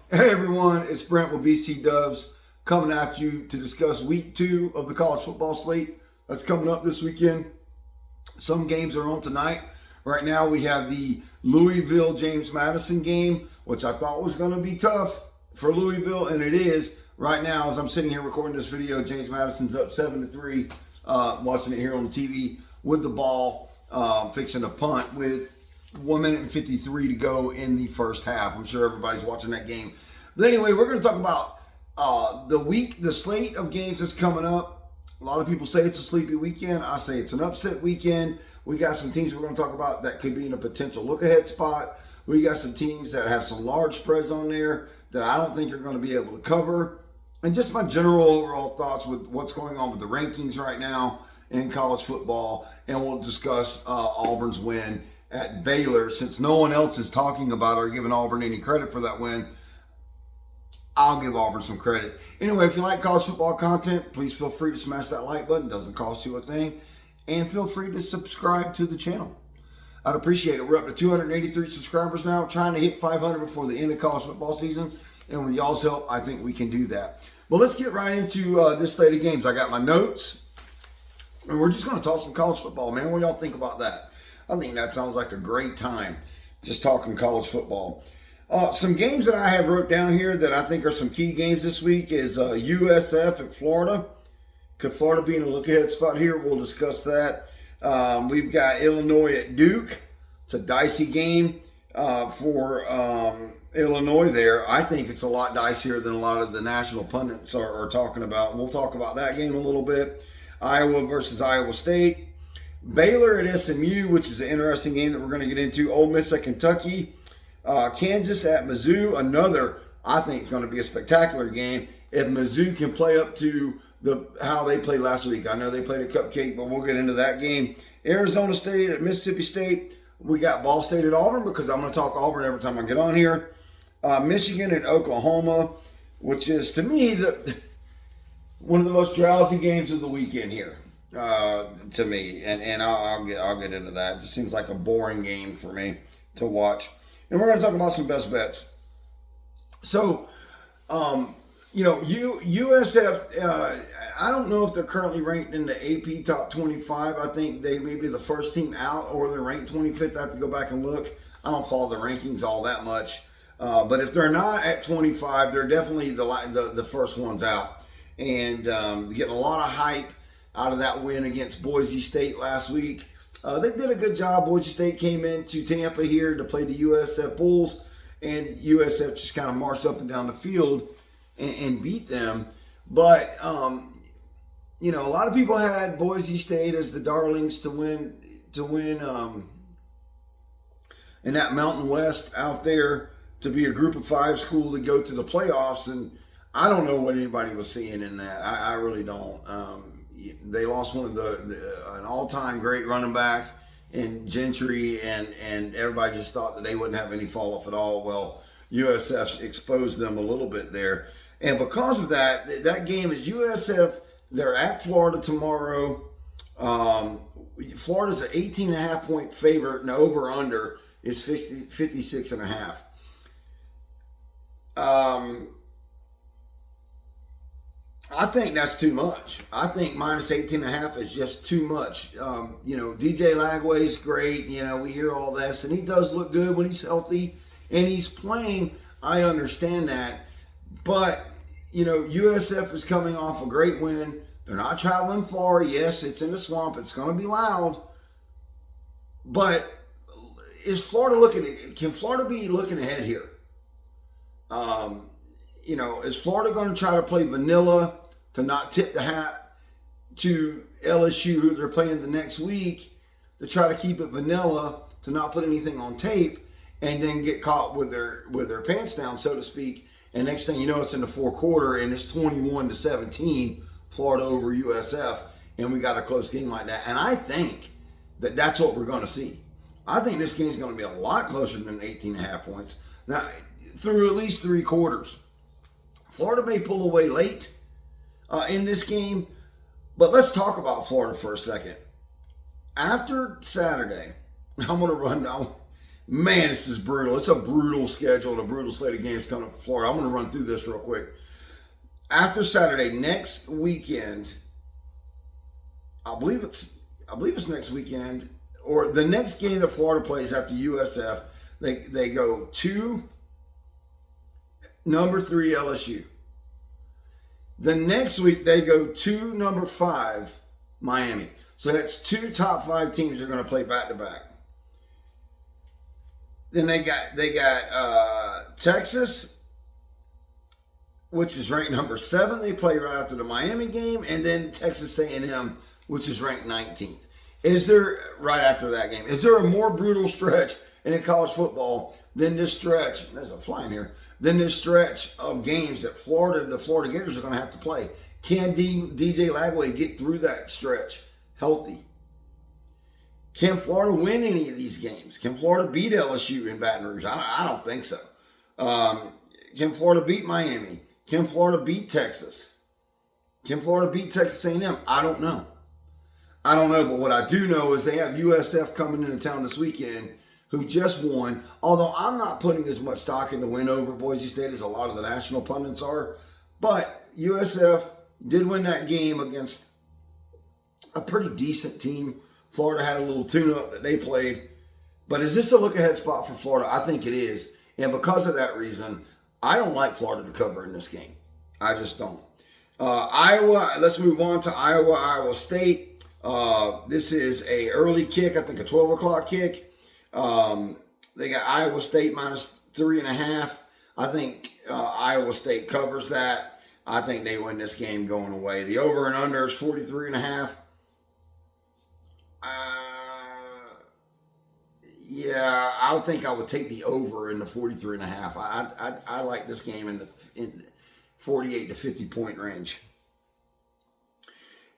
Hey everyone, it's Brent with BC Dubs coming at you to discuss week 2 of the college football slate that's coming up this weekend. Some games are on tonight. Right now we have the Louisville James Madison game, which I thought was going to be tough for Louisville, and it is. Right now, as I'm sitting here recording this video, James Madison's up 7-3, watching it here on the TV with the ball, fixing a punt with 1 minute and 53 to go in the first half. I'm sure everybody's watching that game. But anyway, we're going to talk about the slate of games that's coming up. A lot of people say it's a sleepy weekend. I say it's an upset weekend. We got some teams we're going to talk about that could be in a potential look-ahead spot. We got some teams that have some large spreads on there that I don't think are going to be able to cover. And just my general overall thoughts with what's going on with the rankings right now in college football. And we'll discuss Auburn's win at Baylor. Since no one else is talking about or giving Auburn any credit for that win, I'll give Auburn some credit. Anyway, if you like college football content, please feel free to smash that like button. It doesn't cost you a thing. And feel free to subscribe to the channel. I'd appreciate it. We're up to 283 subscribers now, trying to hit 500 before the end of college football season. And with y'all's help, I think we can do that. But let's get right into this slate of games. I got my notes. And we're just going to talk some college football, man. What do y'all think about that? I think that sounds like a great time, just talking college football. Some games that I have wrote down here that I think are some key games this week is USF at Florida. Could Florida be in a look-ahead spot here? We'll discuss that. We've got Illinois at Duke. It's a dicey game for Illinois there. I think it's a lot dicier than a lot of the national pundits are talking about. We'll talk about that game a little bit. Iowa versus Iowa State. Baylor at SMU, which is an interesting game that we're going to get into. Ole Miss at Kentucky. Kansas at Mizzou. Another, I think, is going to be a spectacular game if Mizzou can play up to how they played last week. I know they played a cupcake, but we'll get into that game. Arizona State at Mississippi State. We got Ball State at Auburn because I'm going to talk Auburn every time I get on here. Michigan at Oklahoma, which is, to me, one of the most drowsy games of the weekend here. To me, and I'll get into that. It just seems like a boring game for me to watch. And we're going to talk about some best bets. So, USF, I don't know if they're currently ranked in the AP top 25. I think they may be the first team out, or they're ranked 25th. I have to go back and look. I don't follow the rankings all that much. But if they're not at 25, they're definitely the first ones out. And getting a lot of hype out of that win against Boise State last week. They did a good job. Boise State came into Tampa here to play the USF Bulls, and USF just kind of marched up and down the field and beat them. But, a lot of people had Boise State as the darlings to win in that Mountain West out there, to be a group of 5 school to go to the playoffs. And I don't know what anybody was seeing in that. I really don't. They lost one of an all-time great running back in Gentry, and everybody just thought that they wouldn't have any fall-off at all. Well, USF exposed them a little bit there. And because of that, that game is USF. They're at Florida tomorrow. Florida's an 18.5-point favorite, and over-under is 56.5. I think that's too much. I think minus 18.5 is just too much. DJ Lagway's great. We hear all this, and he does look good when he's healthy and he's playing. I understand that. But, USF is coming off a great win. They're not traveling far. Yes, it's in the swamp. It's going to be loud. But can Florida be looking ahead here? Is Florida going to try to play vanilla to not tip the hat to LSU, who they're playing the next week, to try to keep it vanilla, to not put anything on tape, and then get caught with their pants down, so to speak? And next thing you know, it's in the fourth quarter, and it's 21-17, Florida over USF, and we got a close game like that. And I think that's what we're going to see. I think this game's going to be a lot closer than 18.5 points. Now, through at least 3 quarters. Florida may pull away late in this game, but let's talk about Florida for a second. After Saturday, I'm going to run down. Man, this is brutal. It's a brutal schedule and a brutal slate of games coming up in Florida. I'm going to run through this real quick. After Saturday, next weekend, I believe it's next weekend, or the next game that Florida plays after USF, they go to number 3 LSU. The next week they go to number 5 Miami. So that's 2 top 5 teams that are going to play back to back. Then they got Texas, which is ranked number 7. They play right after the Miami game, and then Texas A&M, which is ranked 19th. Right after that game, is there a more brutal stretch in college football than this stretch? There's a fly in here. Than this stretch of games that the Florida Gators are going to have to play. Can DJ Lagway get through that stretch healthy? Can Florida win any of these games? Can Florida beat LSU in Baton Rouge? I don't think so. Can Florida beat Miami? Can Florida beat Texas? Can Florida beat Texas A&M? I don't know. But what I do know is they have USF coming into town this weekend, who just won. Although I'm not putting as much stock in the win over Boise State as a lot of the national pundits are. But USF did win that game against a pretty decent team. Florida had a little tune-up that they played. But is this a look-ahead spot for Florida? I think it is. And because of that reason, I don't like Florida to cover in this game. I just don't. Iowa, let's move on to Iowa State. This is a early kick, I think a 12 o'clock kick. They got Iowa State minus 3.5. I think Iowa State covers that. I think they win this game going away. The over and under is 43.5. Yeah, I think I would take the over in the 43.5. I like this game in the 48 to 50 point range.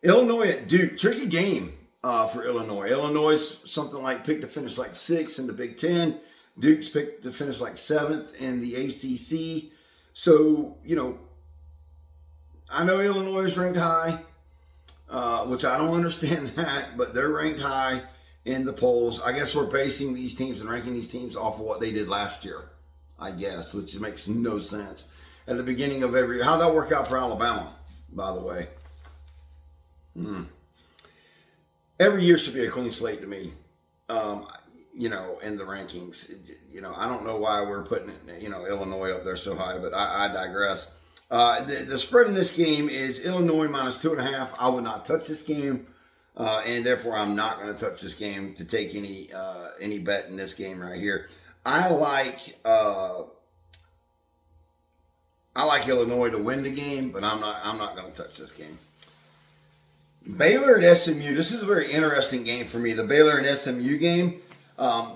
Illinois at Duke, tricky game for Illinois. Illinois something like picked to finish like 6th in the Big Ten. Duke's picked to finish like 7th in the ACC. So, I know Illinois is ranked high, which I don't understand that, but they're ranked high in the polls. I guess we're basing these teams and ranking these teams off of what they did last year, I guess, which makes no sense. At the beginning of every year. How'd that work out for Alabama, by the way? Every year should be a clean slate to me, in the rankings. I don't know why we're putting, Illinois up there so high, but I digress. The spread in this game is Illinois minus 2.5. I would not touch this game, and therefore I'm not going to touch this game to take any bet in this game right here. I like Illinois to win the game, but I'm not going to touch this game. Baylor and SMU. This is a very interesting game for me. The Baylor and SMU game.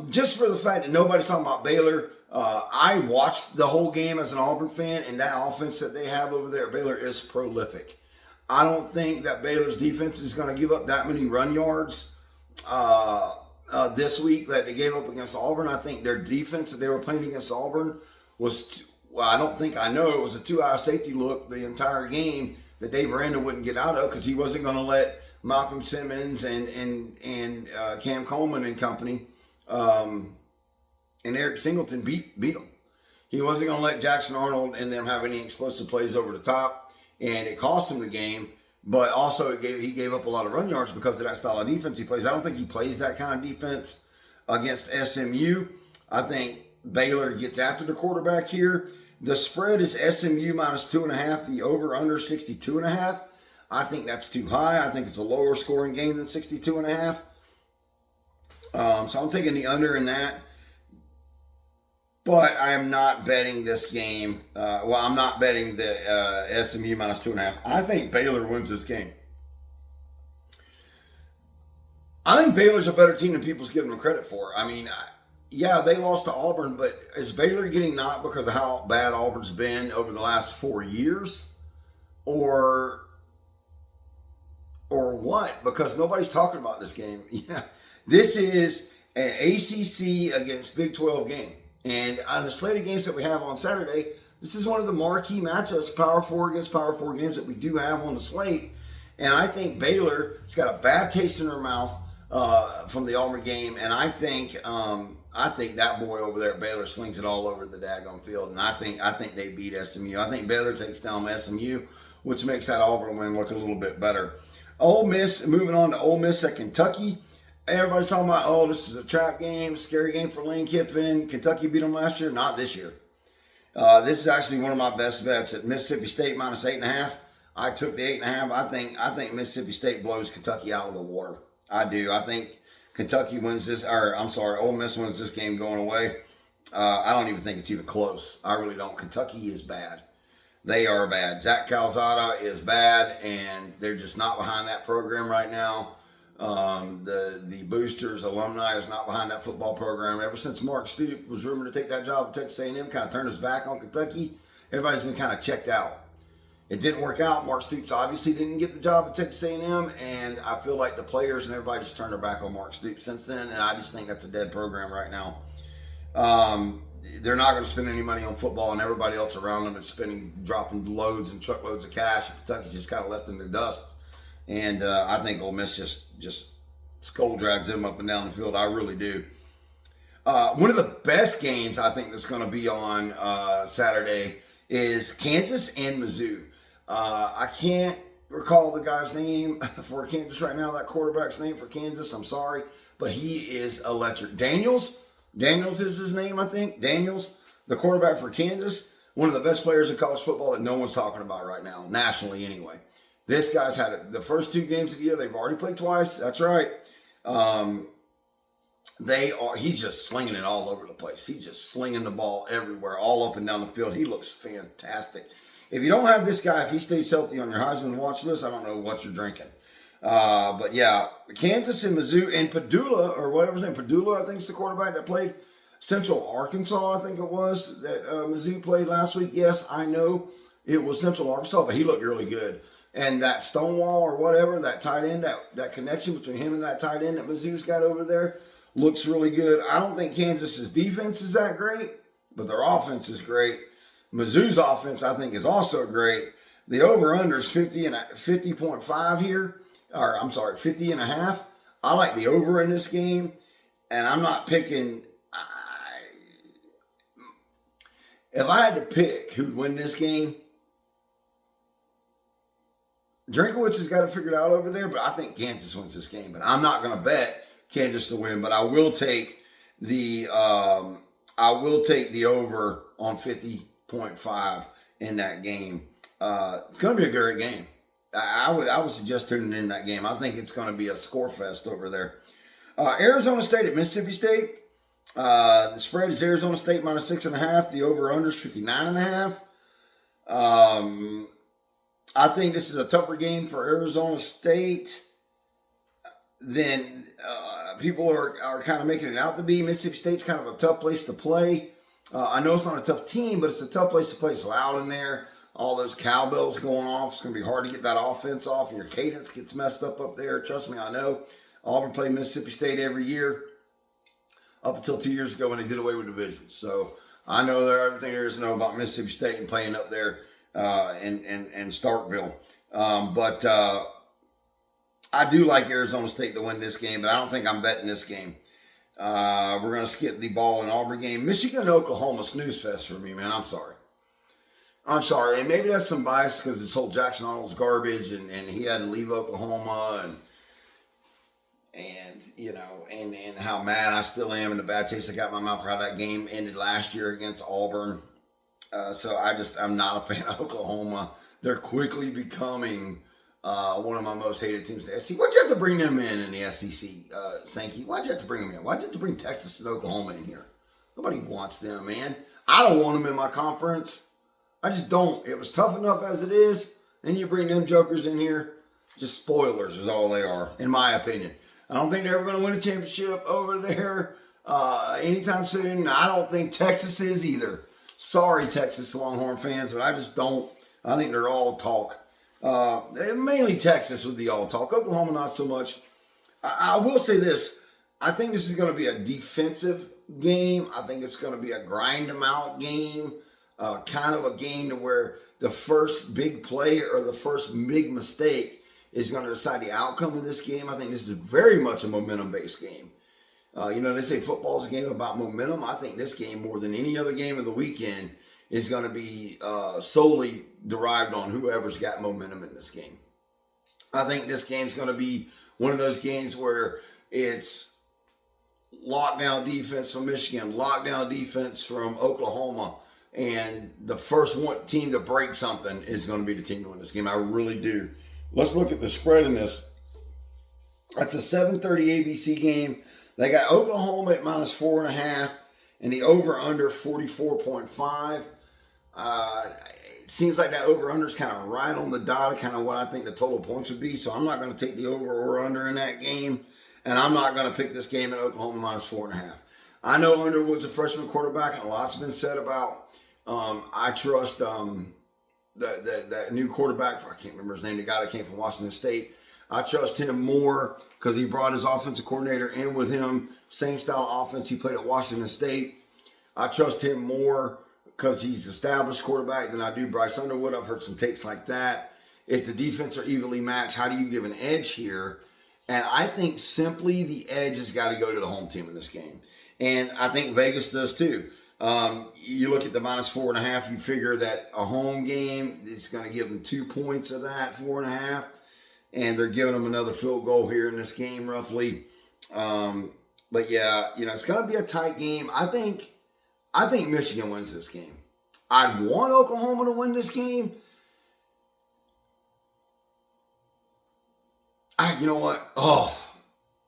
Just for the fact that nobody's talking about Baylor. I watched the whole game as an Auburn fan, and that offense that they have over there at Baylor is prolific. I don't think that Baylor's defense is going to give up that many run yards this week that they gave up against Auburn. I think their defense that they were playing against Auburn was, I know it was a 2-eye safety look the entire game that Dave Aranda wouldn't get out of because he wasn't going to let Malcolm Simmons and Cam Coleman and company and Eric Singleton beat them. He wasn't going to let Jackson Arnold and them have any explosive plays over the top, and it cost him the game. But also he gave up a lot of run yards because of that style of defense he plays. I don't think he plays that kind of defense against SMU. I think Baylor gets after the quarterback here. The spread is SMU minus 2.5. The over-under 62.5. I think that's too high. I think it's a lower scoring game than 62.5. So I'm taking the under in that. But I am not betting this game. I'm not betting the SMU minus 2.5. I think Baylor wins this game. I think Baylor's a better team than people's giving them credit for. I mean, yeah, they lost to Auburn, but is Baylor getting knocked because of how bad Auburn's been over the last 4 years? Or what? Because nobody's talking about this game. Yeah, this is an ACC against Big 12 game. And on the slate of games that we have on Saturday, this is one of the marquee matchups, Power 4 against Power 4 games that we do have on the slate. And I think Baylor has got a bad taste in their mouth from the Auburn game. And I think I think that boy over there at Baylor slings it all over the daggone field, and I think they beat SMU. I think Baylor takes down SMU, which makes that Auburn win look a little bit better. Ole Miss, moving on to Ole Miss at Kentucky. Everybody's talking about, oh, this is a trap game, scary game for Lane Kiffin. Kentucky beat them last year. Not this year. This is actually one of my best bets at Mississippi State minus 8.5. I took the 8.5. I think Mississippi State blows Kentucky out of the water. I do. I think Kentucky wins this, or I'm sorry, Ole Miss wins this game going away. I don't even think it's even close. I really don't. Kentucky is bad. They are bad. Zach Calzada is bad, and they're just not behind that program right now. The Boosters alumni is not behind that football program. Ever since Mark Stoops was rumored to take that job at Texas A&M, kind of turned his back on Kentucky, everybody's been kind of checked out. It didn't work out. Mark Stoops obviously didn't get the job at Texas A&M, and I feel like the players and everybody just turned their back on Mark Stoops since then, and I just think that's a dead program right now. They're not going to spend any money on football, and everybody else around them is dropping loads and truckloads of cash. Kentucky's just kind of left in the dust. And I think Ole Miss just skull drags them up and down the field. I really do. One of the best games I think that's going to be on Saturday is Kansas and Mizzou. I can't recall the guy's name for Kansas right now, that quarterback's name for Kansas. I'm sorry, but he is electric. Daniels is his name, I think. Daniels, the quarterback for Kansas, one of the best players in college football that no one's talking about right now, nationally anyway. This guy's had the first 2 games of the year. They've already played twice. That's right. He's just slinging it all over the place. He's just slinging the ball everywhere, all up and down the field. He looks fantastic. If you don't have this guy, if he stays healthy on your Heisman watch list, I don't know what you're drinking. But yeah, Kansas and Mizzou and Padula, or whatever his name, Padula, I think is the quarterback that played Central Arkansas, I think it was, that Mizzou played last week. Yes, I know it was Central Arkansas, but he looked really good. And that Stonewall or whatever, that tight end, that connection between him and that tight end that Mizzou's got over there looks really good. I don't think Kansas's defense is that great, but their offense is great. Mizzou's offense, I think, is also great. The over-under is 50.5 here. Or, I'm sorry, 50.5. I like the over in this game, and I'm not picking. If I had to pick who'd win this game, Drinkowitz has got it figured out over there, but I think Kansas wins this game. But I'm not going to bet Kansas to win, but I will take the over on 50.5 in that game. It's going to be a great game. I would suggest tuning in that game. I think it's going to be a score fest over there. Arizona State at Mississippi State. The spread is Arizona State minus 6.5. The over/under is 59.5. I think this is a tougher game for Arizona State than people are kind of making it out to be. Mississippi State's kind of a tough place to play. I know it's not a tough team, but it's a tough place to play. It's loud in there. All those cowbells going off. It's going to be hard to get that offense off, and your cadence gets messed up there. Trust me, I know. Auburn played Mississippi State every year up until 2 years ago when they did away with divisions. So I know everything there is to know about Mississippi State and playing up there in Starkville. But I do like Arizona State to win this game, but I don't think I'm betting this game. We're going to skip the ball in Auburn game. Michigan and Oklahoma, snooze fest for me, man. I'm sorry. And maybe that's some bias because this whole Jackson Arnold's garbage and he had to leave Oklahoma and you know, and how mad I still am and the bad taste I got in my mouth for how that game ended last year against Auburn. So I'm not a fan of Oklahoma. They're quickly becoming one of my most hated teams in the SEC. Why'd you have to bring them in the SEC, Sankey? Why'd you have to bring them in? Why'd you have to bring Texas and Oklahoma in here? Nobody wants them, man. I don't want them in my conference. I just don't. It was tough enough as it is. Then you bring them jokers in here. Just spoilers is all they are, in my opinion. I don't think they're ever going to win a championship over there anytime soon. I don't think Texas is either. Sorry, Texas Longhorn fans, but I just don't. I think they're all talk. Mainly Texas with the all talk. Oklahoma, not so much. I will say this. I think this is going to be a defensive game. I think it's going to be a grind them out game. Kind of a game to where the first big play or the first big mistake is going to decide the outcome of this game. I think this is very much a momentum-based game. They say football is a game about momentum. I think this game, more than any other game of the weekend, is going to be solely derived on whoever's got momentum in this game. I think this game's going to be one of those games where it's lockdown defense from Michigan, lockdown defense from Oklahoma, and the first team to break something is going to be the team to win this game. I really do. Let's look at the spread in this. That's a 7:30 ABC game. They got Oklahoma at -4.5, and the over/under 44.5. It seems like that over/under is kind of right on the dot of kind of what I think the total points would be. So I'm not going to take the over or under in that game, and I'm not going to pick this game at Oklahoma -4.5. I know Underwood's a freshman quarterback, and a lot's been said about. I trust that new quarterback. I can't remember his name. The guy that came from Washington State. I trust him more because he brought his offensive coordinator in with him. Same style of offense he played at Washington State. I trust him more because he's established quarterback than I do Bryce Underwood. I've heard some takes like that. If the defense are evenly matched, how do you give an edge here? And I think simply the edge has got to go to the home team in this game. And I think Vegas does too. You look at the -4.5, you figure that a home game is going to give them 2 points of that 4.5. And they're giving them another field goal here in this game, roughly. But yeah, it's going to be a tight game. I think Michigan wins this game. I'd want Oklahoma to win this game. You know what?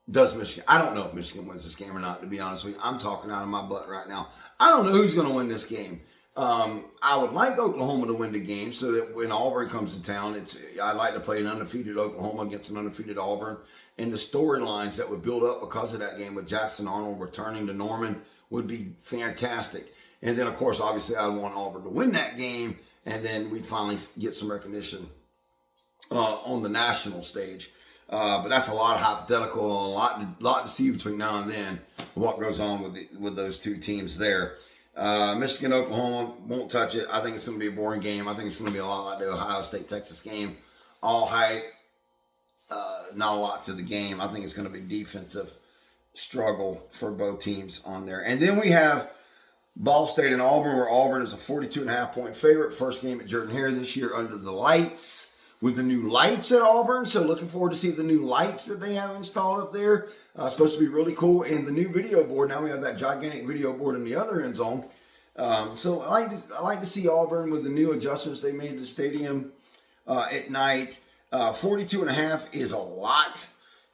Does Michigan? I don't know if Michigan wins this game or not, to be honest with you. I'm talking out of my butt right now. I don't know who's going to win this game. I would like Oklahoma to win the game so that when Auburn comes to town, I like to play an undefeated Oklahoma against an undefeated Auburn. And the storylines that would build up because of that game with Jackson Arnold returning to Norman would be fantastic. And then, of course, obviously, I want Auburn to win that game, and then we'd finally get some recognition on the national stage. But that's a lot of hypothetical, a lot to see between now and then what goes on with those two teams there. Michigan, Oklahoma, won't touch it. I think it's going to be a boring game. I think it's going to be a lot like the Ohio State-Texas game. All hype, not a lot to the game. I think it's going to be defensive struggle for both teams on there. And then we have Ball State and Auburn, where Auburn is a 42.5-point favorite. First game at Jordan-Hare this year under the lights with the new lights at Auburn. So looking forward to see the new lights that they have installed up there. Supposed to be really cool. And the new video board. Now we have that gigantic video board in the other end zone. So I like to see Auburn with the new adjustments they made to the stadium at night. 42.5 is a lot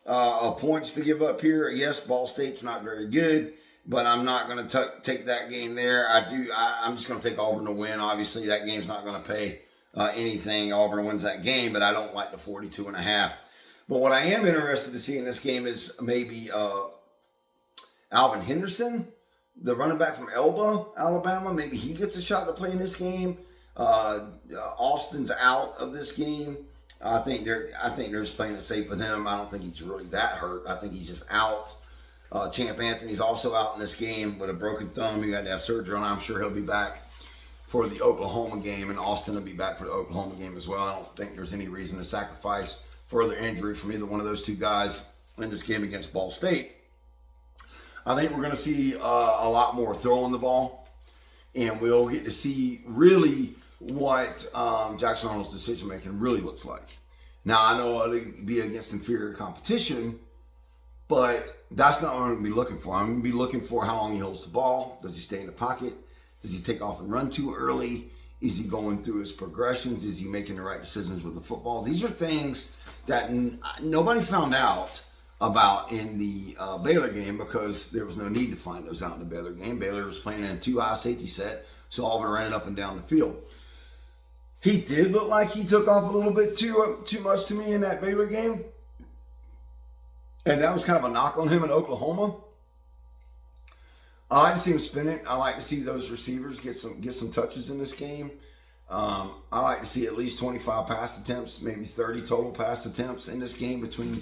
of points to give up here. Yes, Ball State's not very good, but I'm not going to take that game there. I'm just going to take Auburn to win. Obviously, that game's not going to pay anything. Auburn wins that game, but I don't like the 42.5. But what I am interested to see in this game is maybe Alvin Henderson, the running back from Elba, Alabama. Maybe he gets a shot to play in this game. Austin's out of this game. I think they're just playing it safe with him. I don't think he's really that hurt. I think he's just out. Champ Anthony's also out in this game with a broken thumb. He had to have surgery on. I'm sure he'll be back for the Oklahoma game, and Austin will be back for the Oklahoma game as well. I don't think there's any reason to sacrifice further injury from either one of those two guys in this game against Ball State. I think we're going to see a lot more throwing the ball, and we'll get to see really what Jackson Arnold's decision-making really looks like. Now, I know it'll be against inferior competition, but that's not what I'm going to be looking for. I'm going to be looking for how long he holds the ball. Does he stay in the pocket? Does he take off and run too early? Is he going through his progressions? Is he making the right decisions with the football? These are things that nobody found out about in the Baylor game because there was no need to find those out in the Baylor game. Baylor was playing in a too-high safety set, so Auburn ran it up and down the field. He did look like he took off a little bit too much to me in that Baylor game. And that was kind of a knock on him in Oklahoma. I like to see him spin it. I like to see those receivers get some touches in this game. I like to see at least 25 pass attempts, maybe 30 total pass attempts in this game between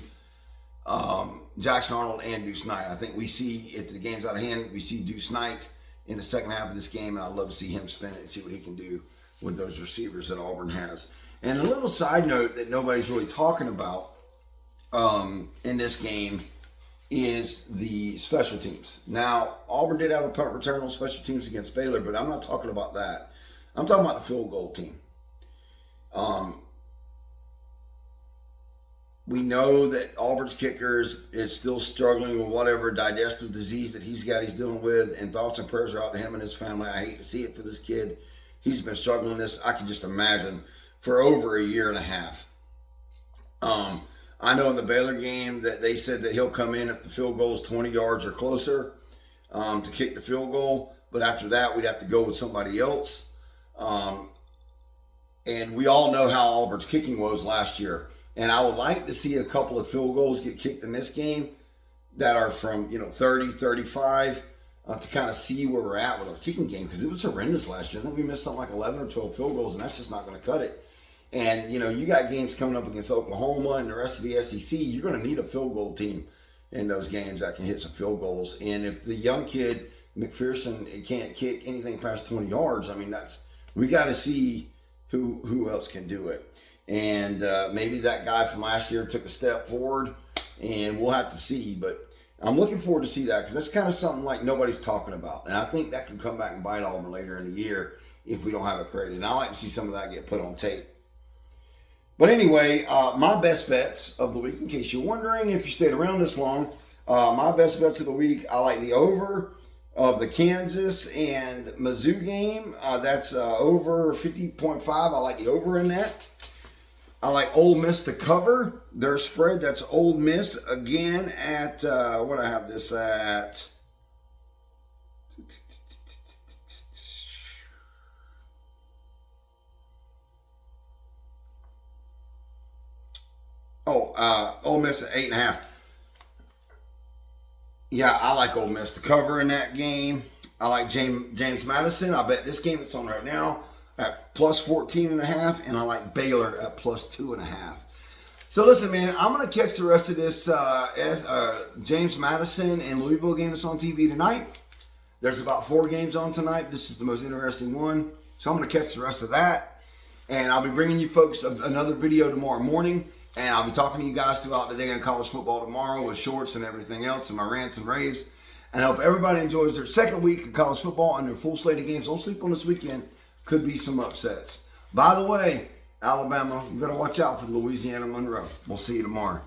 Jackson Arnold and Deuce Knight. I think we see, if the game's out of hand, we see Deuce Knight in the second half of this game, and I'd love to see him spin it and see what he can do with those receivers that Auburn has. And a little side note that nobody's really talking about in this game is the special teams. Now, Auburn did have a punt return on special teams against Baylor, but I'm not talking about that. I'm talking about the field goal team. We know that Auburn's kicker is still struggling with whatever digestive disease that he's dealing with, and thoughts and prayers are out to him and his family. I hate to see it for this kid. He's been struggling this, I can just imagine, for over a year and a half. I know in the Baylor game that they said that he'll come in if the field goal is 20 yards or closer to kick the field goal. But after that, we'd have to go with somebody else. And we all know how Auburn's kicking was last year. And I would like to see a couple of field goals get kicked in this game that are from 30, 35 to kind of see where we're at with our kicking game, because it was horrendous last year. I think we missed something like 11 or 12 field goals, and that's just not going to cut it. And, you got games coming up against Oklahoma and the rest of the SEC. You're going to need a field goal team in those games that can hit some field goals. And if the young kid, McPherson, can't kick anything past 20 yards, I mean, we got to see who else can do it. And maybe that guy from last year took a step forward, and we'll have to see. But I'm looking forward to see that, because that's kind of something like nobody's talking about. And I think that can come back and bite Auburn later in the year if we don't have it created. And I like to see some of that get put on tape. But anyway, my best bets of the week, in case you're wondering, if you stayed around this long, my best bets of the week, I like the over of the Kansas and Mizzou game. That's over 50.5. I like the over in that. I like Ole Miss to cover their spread. That's Ole Miss again at, what do I have this at? Ole Miss at 8.5. Yeah, I like Ole Miss to cover in that game. I like James Madison. I bet this game that's on right now at plus 14.5, and I like Baylor at plus 2.5. So listen, man, I'm going to catch the rest of this James Madison and Louisville game that's on TV tonight. There's about 4 games on tonight. This is the most interesting one. So I'm going to catch the rest of that. And I'll be bringing you folks another video tomorrow morning. And I'll be talking to you guys throughout the day on college football tomorrow with shorts and everything else and my rants and raves. And I hope everybody enjoys their second week of college football and their full slate of games. Don't sleep on this weekend. Could be some upsets. By the way, Alabama, you better watch out for Louisiana Monroe. We'll see you tomorrow.